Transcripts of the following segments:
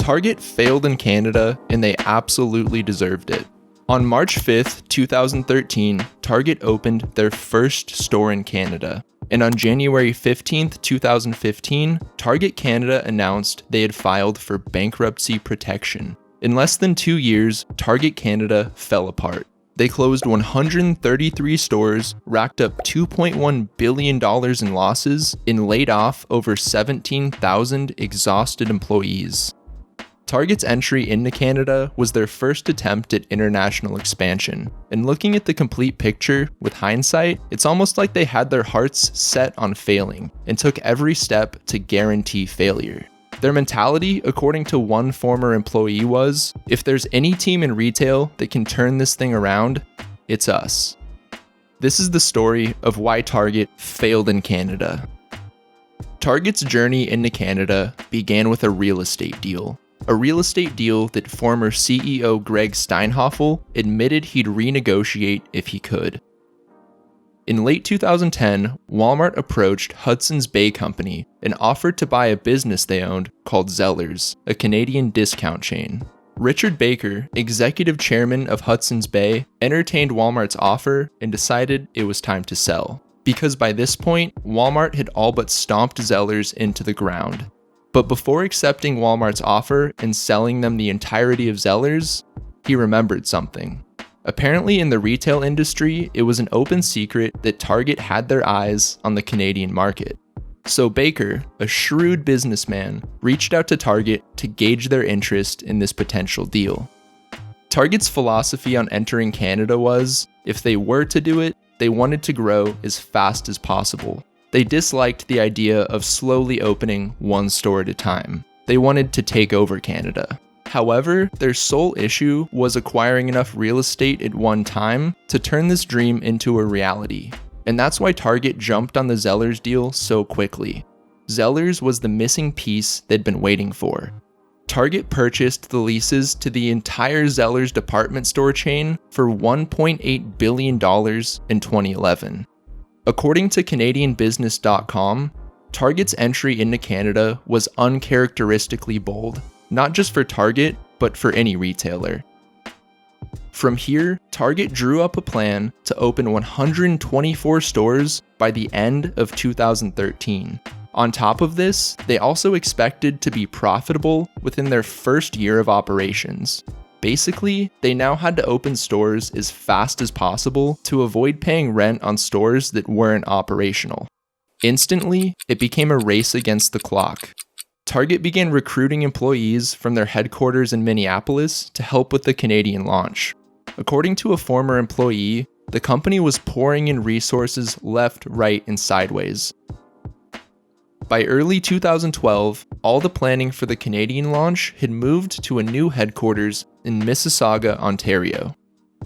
Target failed in Canada, and they absolutely deserved it. On March 5th, 2013, Target opened their first store in Canada. And on January 15th, 2015, Target Canada announced they had filed for bankruptcy protection. In less than 2 years, Target Canada fell apart. They closed 133 stores, racked up $2.1 billion in losses, and laid off over 17,000 exhausted employees. Target's entry into Canada was their first attempt at international expansion, and looking at the complete picture with hindsight, it's almost like they had their hearts set on failing and took every step to guarantee failure. Their mentality, according to one former employee, was, if there's any team in retail that can turn this thing around, it's us. This is the story of why Target failed in Canada. Target's journey into Canada began with a real estate deal. A real estate deal that former CEO Greg Steinhoffel admitted he'd renegotiate if he could. In late 2010, Walmart approached Hudson's Bay Company and offered to buy a business they owned called Zellers, a Canadian discount chain. Richard Baker, executive chairman of Hudson's Bay, entertained Walmart's offer and decided it was time to sell, because by this point, Walmart had all but stomped Zellers into the ground. But before accepting Walmart's offer and selling them the entirety of Zellers, he remembered something. Apparently in the retail industry, it was an open secret that Target had their eyes on the Canadian market. So Baker, a shrewd businessman, reached out to Target to gauge their interest in this potential deal. Target's philosophy on entering Canada was, if they were to do it, they wanted to grow as fast as possible. They disliked the idea of slowly opening one store at a time. They wanted to take over Canada. However, their sole issue was acquiring enough real estate at one time to turn this dream into a reality. And that's why Target jumped on the Zellers deal so quickly. Zellers was the missing piece they'd been waiting for. Target purchased the leases to the entire Zellers department store chain for $1.8 billion in 2011. According to CanadianBusiness.com, Target's entry into Canada was uncharacteristically bold, not just for Target, but for any retailer. From here, Target drew up a plan to open 124 stores by the end of 2013. On top of this, they also expected to be profitable within their first year of operations. Basically, they now had to open stores as fast as possible to avoid paying rent on stores that weren't operational. Instantly, it became a race against the clock. Target began recruiting employees from their headquarters in Minneapolis to help with the Canadian launch. According to a former employee, the company was pouring in resources left, right, and sideways. By early 2012, all the planning for the Canadian launch had moved to a new headquarters in Mississauga, Ontario.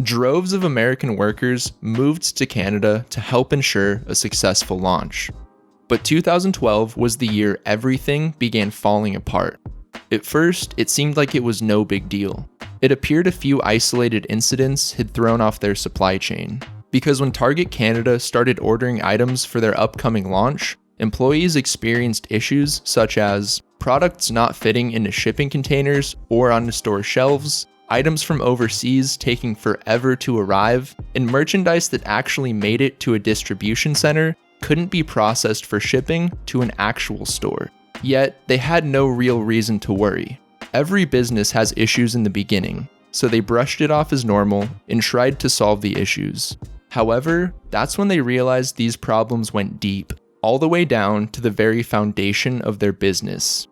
Droves of American workers moved to Canada to help ensure a successful launch. But 2012 was the year everything began falling apart. At first, it seemed like it was no big deal. It appeared a few isolated incidents had thrown off their supply chain. Because when Target Canada started ordering items for their upcoming launch, employees experienced issues such as products not fitting into shipping containers or onto store shelves, items from overseas taking forever to arrive, and merchandise that actually made it to a distribution center couldn't be processed for shipping to an actual store. Yet, they had no real reason to worry. Every business has issues in the beginning, so they brushed it off as normal and tried to solve the issues. However, that's when they realized these problems went deep, all the way down to the very foundation of their business.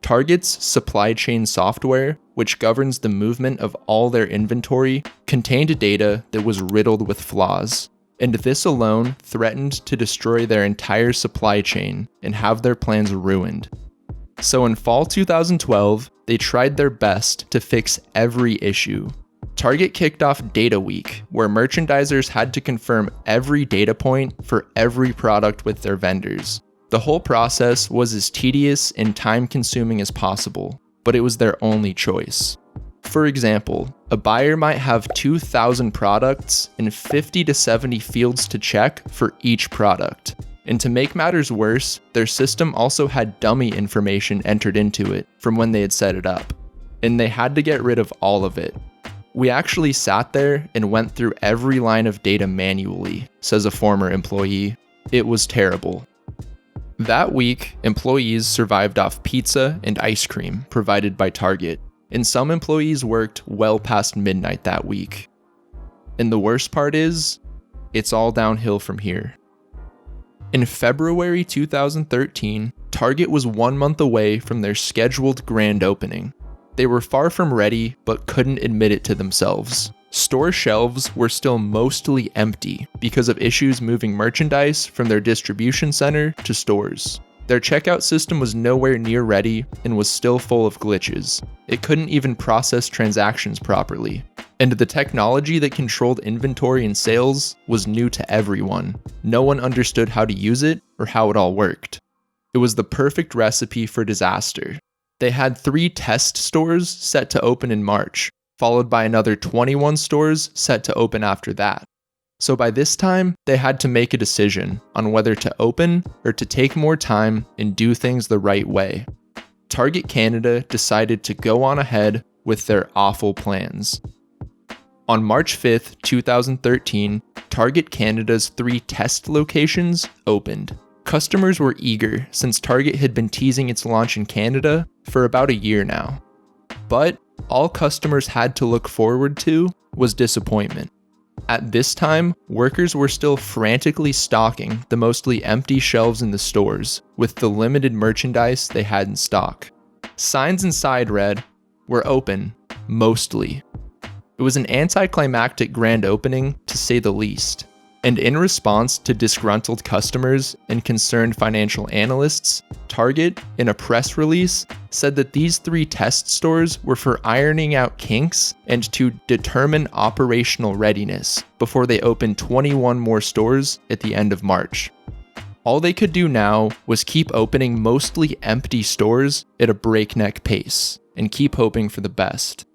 Target's supply chain software, which governs the movement of all their inventory, contained data that was riddled with flaws, and this alone threatened to destroy their entire supply chain and have their plans ruined. So in fall 2012, they tried their best to fix every issue. Target kicked off Data Week, where merchandisers had to confirm every data point for every product with their vendors. The whole process was as tedious and time-consuming as possible, but it was their only choice. For example, a buyer might have 2,000 products and 50 to 70 fields to check for each product. And to make matters worse, their system also had dummy information entered into it from when they had set it up. and they had to get rid of all of it. "We actually sat there and went through every line of data manually," says a former employee. "It was terrible." That week, employees survived off pizza and ice cream provided by Target, and some employees worked well past midnight that week. And the worst part is, it's all downhill from here. In February 2013, Target was 1 month away from their scheduled grand opening. They were far from ready, but couldn't admit it to themselves. Store shelves were still mostly empty because of issues moving merchandise from their distribution center to stores. Their checkout system was nowhere near ready and was still full of glitches. It couldn't even process transactions properly. And the technology that controlled inventory and sales was new to everyone. No one understood how to use it or how it all worked. It was the perfect recipe for disaster. They had 3 test stores set to open in March, followed by another 21 stores set to open after that. So by this time, they had to make a decision on whether to open or to take more time and do things the right way. Target Canada decided to go on ahead with their awful plans. On March 5th, 2013, Target Canada's 3 test locations opened. Customers were eager since Target had been teasing its launch in Canada for about a year now. But all customers had to look forward to was disappointment. At this time, workers were still frantically stocking the mostly empty shelves in the stores with the limited merchandise they had in stock. Signs inside read, "We're open, mostly." It was an anticlimactic grand opening, to say the least. And in response to disgruntled customers and concerned financial analysts, Target, in a press release, said that these 3 test stores were for ironing out kinks and to determine operational readiness before they opened 21 more stores at the end of March. All they could do now was keep opening mostly empty stores at a breakneck pace and keep hoping for the best.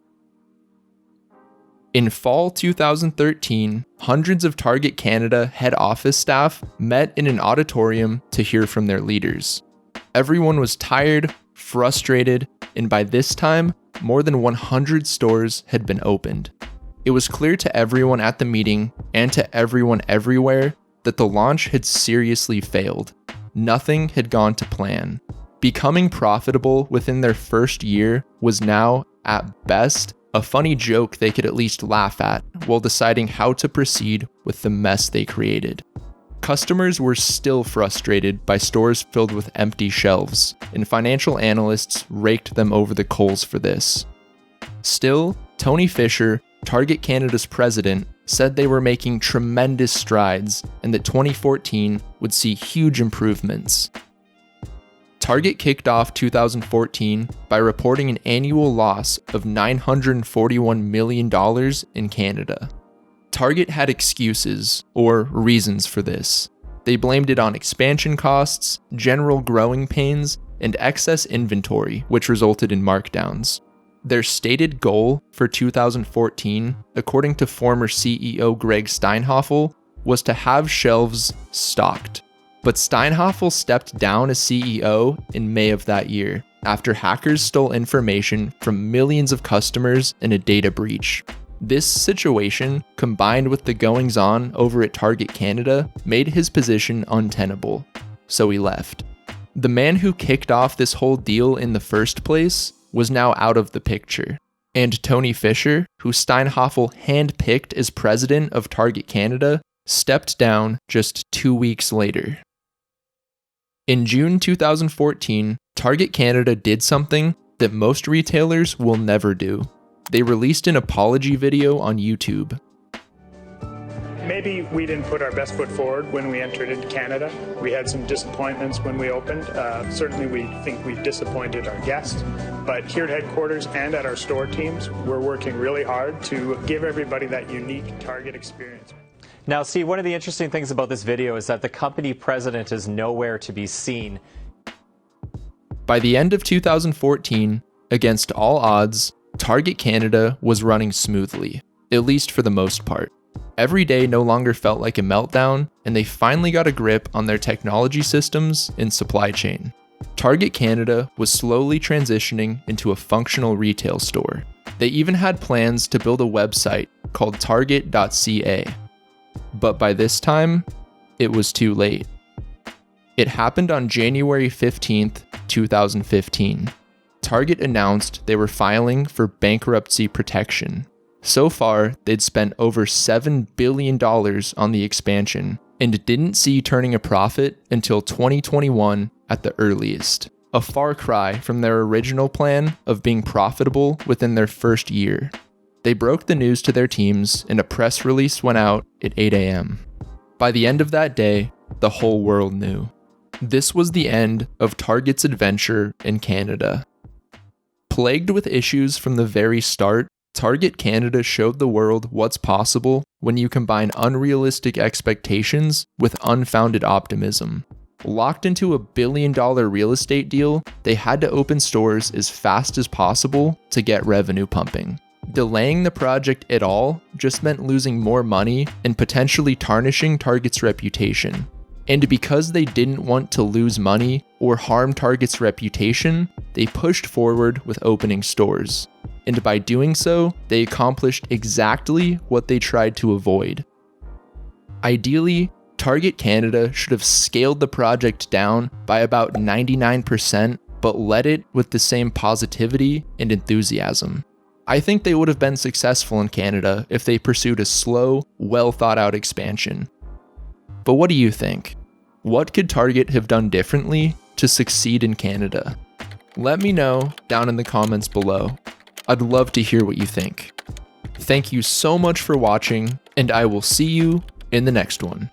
In fall 2013, hundreds of Target Canada head office staff met in an auditorium to hear from their leaders. Everyone was tired, frustrated, and by this time, more than 100 stores had been opened. It was clear to everyone at the meeting and to everyone everywhere that the launch had seriously failed. Nothing had gone to plan. Becoming profitable within their first year was now, at best, a funny joke they could at least laugh at while deciding how to proceed with the mess they created. Customers were still frustrated by stores filled with empty shelves, and financial analysts raked them over the coals for this. Still, Tony Fisher, Target Canada's president, said they were making tremendous strides and that 2014 would see huge improvements. Target kicked off 2014 by reporting an annual loss of $941 million in Canada. Target had excuses, or reasons for this. They blamed it on expansion costs, general growing pains, and excess inventory, which resulted in markdowns. Their stated goal for 2014, according to former CEO Greg Steinhoffel, was to have shelves stocked. But Steinhoffel stepped down as CEO in May of that year, after hackers stole information from millions of customers in a data breach. This situation, combined with the goings-on over at Target Canada, made his position untenable, so he left. The man who kicked off this whole deal in the first place was now out of the picture, and Tony Fisher, who Steinhoffel handpicked as president of Target Canada, stepped down just 2 weeks later. In June 2014, Target Canada did something that most retailers will never do. They released an apology video on YouTube. Maybe we didn't put our best foot forward when we entered into Canada. We had some disappointments when we opened. Certainly we think we disappointed our guests. But here at headquarters and at our store teams, we're working really hard to give everybody that unique Target experience. Now, see, one of the interesting things about this video is that the company president is nowhere to be seen. By the end of 2014, against all odds, Target Canada was running smoothly, at least for the most part. Every day no longer felt like a meltdown, and they finally got a grip on their technology systems and supply chain. Target Canada was slowly transitioning into a functional retail store. They even had plans to build a website called target.ca. But by this time, it was too late. It happened on January 15th, 2015. Target announced they were filing for bankruptcy protection. So far, they'd spent over $7 billion on the expansion and didn't see turning a profit until 2021 at the earliest. A far cry from their original plan of being profitable within their first year. They broke the news to their teams and a press release went out at 8 a.m. By the end of that day, the whole world knew. This was the end of Target's adventure in Canada. Plagued with issues from the very start, Target Canada showed the world what's possible when you combine unrealistic expectations with unfounded optimism. Locked into a $1 billion real estate deal, they had to open stores as fast as possible to get revenue pumping. Delaying the project at all just meant losing more money and potentially tarnishing Target's reputation. And because they didn't want to lose money or harm Target's reputation, they pushed forward with opening stores. And by doing so, they accomplished exactly what they tried to avoid. Ideally, Target Canada should have scaled the project down by about 99%, but led it with the same positivity and enthusiasm. I think they would have been successful in Canada if they pursued a slow, well thought out expansion. But what do you think? What could Target have done differently to succeed in Canada? Let me know down in the comments below. I'd love to hear what you think. Thank you so much for watching, and I will see you in the next one.